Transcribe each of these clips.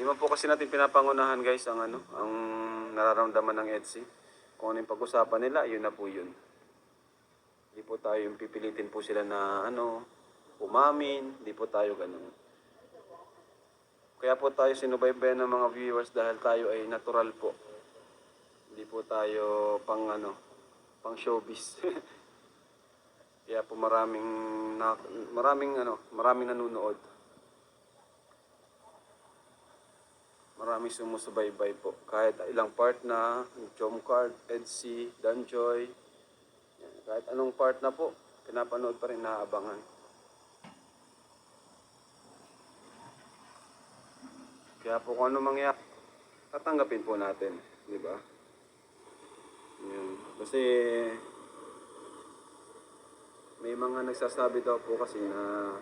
Di man po kasi natin pinapangunahan guys ang ang nararamdaman ng EDSI. Kung ano yung pag-usapan nila, yun na po yun. Hindi po tayo yung pipilitin po sila na umamin, hindi po tayo ganun. Kaya po tayo sinubaybayan ng mga viewers dahil tayo ay natural po. Hindi po tayo pang showbiz. Kaya po maraming nanonood. Maraming sumusubaybay po. Kahit ilang part na, Jomcard, Edsy, Danjoy, kahit anong part na po, pinapanood pa rin, naaabangan. Kaya po kung ano mangyari, tatanggapin po natin, di ba? Yun. Kasi may mga nagsasabi daw po kasi na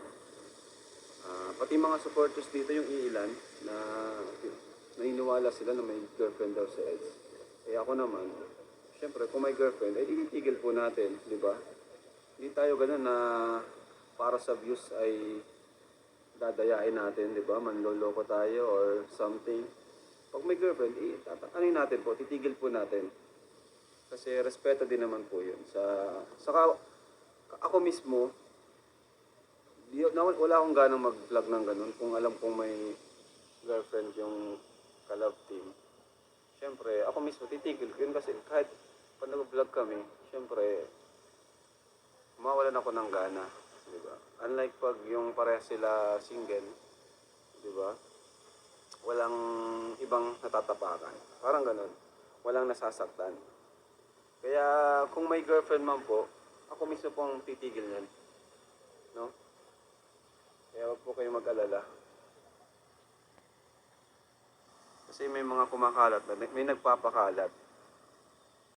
pati mga supporters dito yung iilan na naniniwala sila na may girlfriend daw si Eds. Eh ako naman, syempre kung may girlfriend, eh titigil po natin, di ba? Hindi tayo ganun na para sa views ay dadayain natin, di ba? Manloloko tayo or something. Pag may girlfriend, natin po, titigil po natin. Kasi respeto din naman po yun. Saka ako mismo, wala akong ganang mag-vlog ng ganun kung alam kong may girlfriend yung ka-love team. Siyempre, ako mismo titigil ko yun kasi kahit pag nag-vlog kami, siyempre, mawalan ako ng gana. Diba? Unlike pag yung pareha sila single, diba? Walang ibang natatapakan. Parang ganun. Walang nasasaktan. Kaya kung may girlfriend man po, ako mismo pong titigil yan. No? Kaya wag po kayo mag-alala. Kasi may mga kumakalat, may nagpapakalat